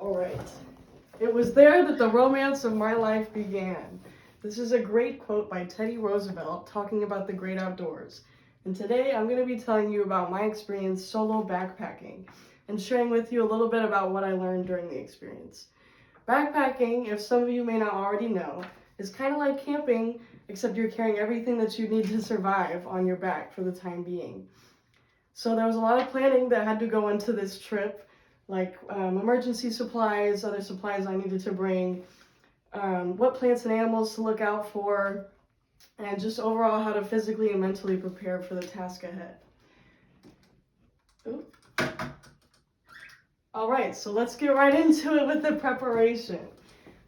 Alright. It was there that the romance of my life began. This is a great quote by Teddy Roosevelt talking about the great outdoors. And today I'm going to be telling you about my experience solo backpacking and sharing with you a little bit about what I learned during the experience. Backpacking, if some of you may not already know, is kind of like camping, except you're carrying everything that you need to survive on your back for the time being. So there was a lot of planning that had to go into this trip, like emergency supplies, other supplies I needed to bring, what plants and animals to look out for, and just overall how to physically and mentally prepare for the task ahead. Ooh. All right, so let's get right into it with the preparation.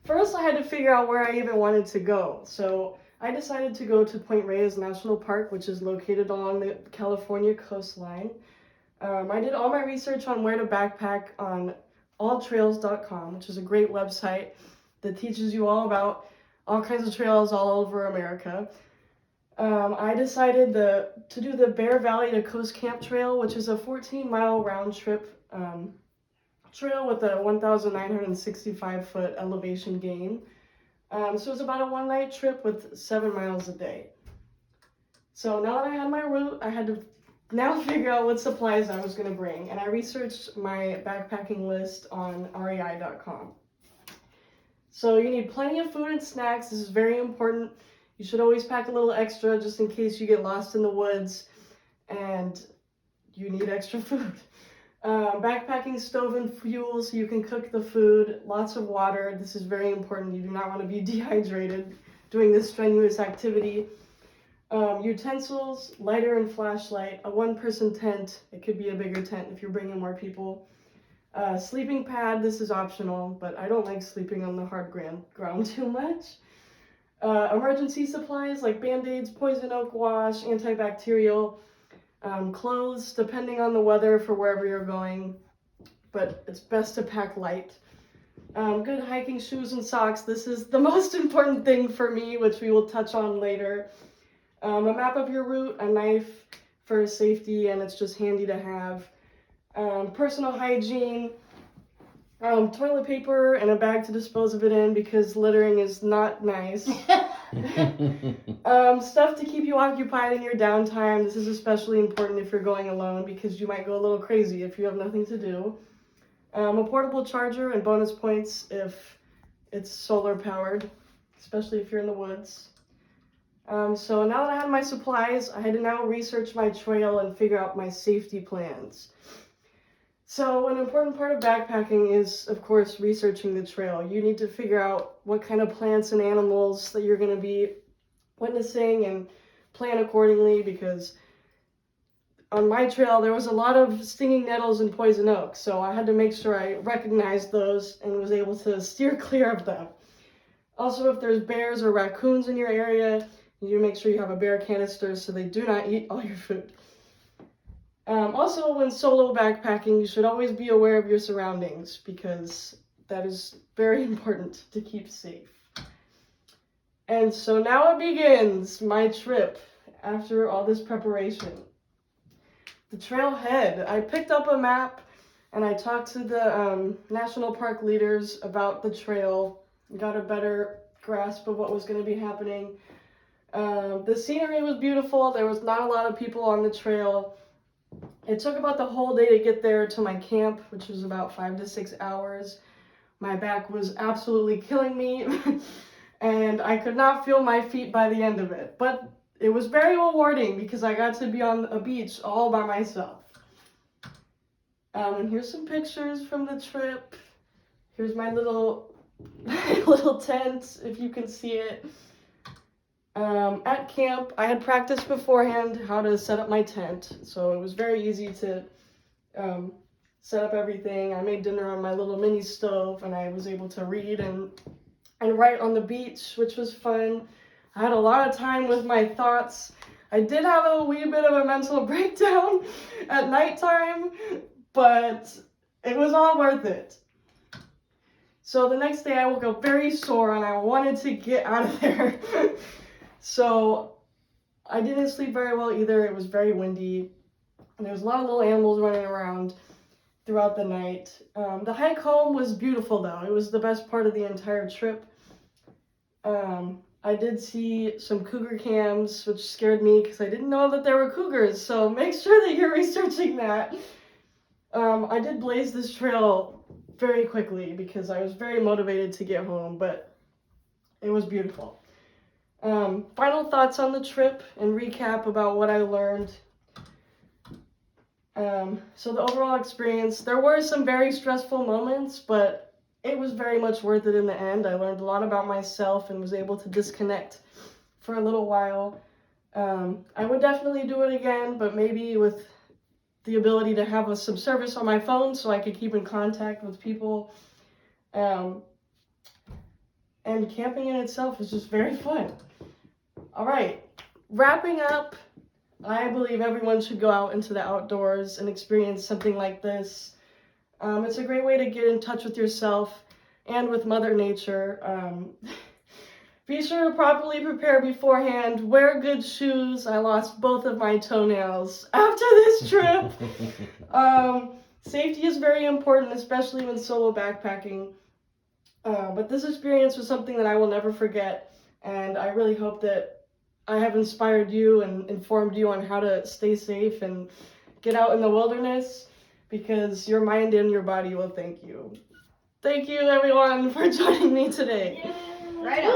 First, I had to figure out where I even wanted to go. So I decided to go to Point Reyes National Park, which is located along the California coastline. I did all my research on where to backpack on alltrails.com, which is a great website that teaches you all about all kinds of trails all over America. I decided to do the Bear Valley to Coast Camp Trail, which is a 14-mile round trip trail with a 1,965-foot elevation gain. So it's about a one-night trip with 7 miles a day. So now that I had my route, I had to now figure out what supplies I was going to bring, and I researched my backpacking list on rei.com. So you need plenty of food and snacks. This is very important. You should always pack a little extra just in case you get lost in the woods and you need extra food. Backpacking stove and fuel so you can cook the food. Lots of water. This is very important. You do not want to be dehydrated doing this strenuous activity. Utensils, lighter and flashlight, a one-person tent. It could be a bigger tent if you're bringing more people. Sleeping pad, this is optional, but I don't like sleeping on the hard ground too much. Emergency supplies like Band-Aids, poison oak wash, antibacterial, clothes depending on the weather for wherever you're going, but it's best to pack light. Good hiking shoes and socks. This is the most important thing for me, which we will touch on later. A map of your route, a knife for safety, and it's just handy to have. Personal hygiene, toilet paper, and a bag to dispose of it in because littering is not nice. Stuff to keep you occupied in your downtime. This is especially important if you're going alone because you might go a little crazy if you have nothing to do. A portable charger and bonus points if it's solar powered, especially if you're in the woods. So now that I had my supplies, I had to now research my trail and figure out my safety plans. So an important part of backpacking is, of course, researching the trail. You need to figure out what kind of plants and animals that you're going to be witnessing and plan accordingly, because on my trail there was a lot of stinging nettles and poison oak, so I had to make sure I recognized those and was able to steer clear of them. Also, if there's bears or raccoons in your area, you need to make sure you have a bear canister so they do not eat all your food. Also, when solo backpacking, you should always be aware of your surroundings because that is very important to keep safe. And so now it begins, my trip after all this preparation. The trailhead. I picked up a map and I talked to the national park leaders about the trail, got a better grasp of what was going to be happening. The scenery was beautiful. There was not a lot of people on the trail. It took about the whole day to get there to my camp, which was about 5 to 6 hours. My back was absolutely killing me, and I could not feel my feet by the end of it. But it was very rewarding because I got to be on a beach all by myself. And here's some pictures from the trip. Here's my little tent, if you can see it. At camp, I had practiced beforehand how to set up my tent, so it was very easy to set up everything. I made dinner on my little mini stove, and I was able to read and write on the beach, which was fun. I had a lot of time with my thoughts. I did have a wee bit of a mental breakdown at nighttime, but it was all worth it. So the next day I woke up very sore, and I wanted to get out of there. So I didn't sleep very well either. It was very windy, and there was a lot of little animals running around. throughout the night. The hike home was beautiful though. It was the best part of the entire trip. I did see some cougar cams, which scared me because I didn't know that there were cougars, so make sure that you're researching that. I did blaze this trail very quickly because I was very motivated to get home, but it was beautiful. Final thoughts on the trip and recap about what I learned. So the overall experience, there were some very stressful moments, but it was very much worth it in the end. I learned a lot about myself and was able to disconnect for a little while. I would definitely do it again, but maybe with the ability to have some service on my phone so I could keep in contact with people. And camping in itself is just very fun. All right, wrapping up, I believe everyone should go out into the outdoors and experience something like this. It's a great way to get in touch with yourself and with Mother Nature. Be sure to properly prepare beforehand. Wear good shoes. I lost both of my toenails after this trip. Safety is very important, especially when solo backpacking. But this experience was something that I will never forget, and I really hope that I have inspired you and informed you on how to stay safe and get out in the wilderness, because your mind and your body will thank you. Thank you, everyone, for joining me today. Right on.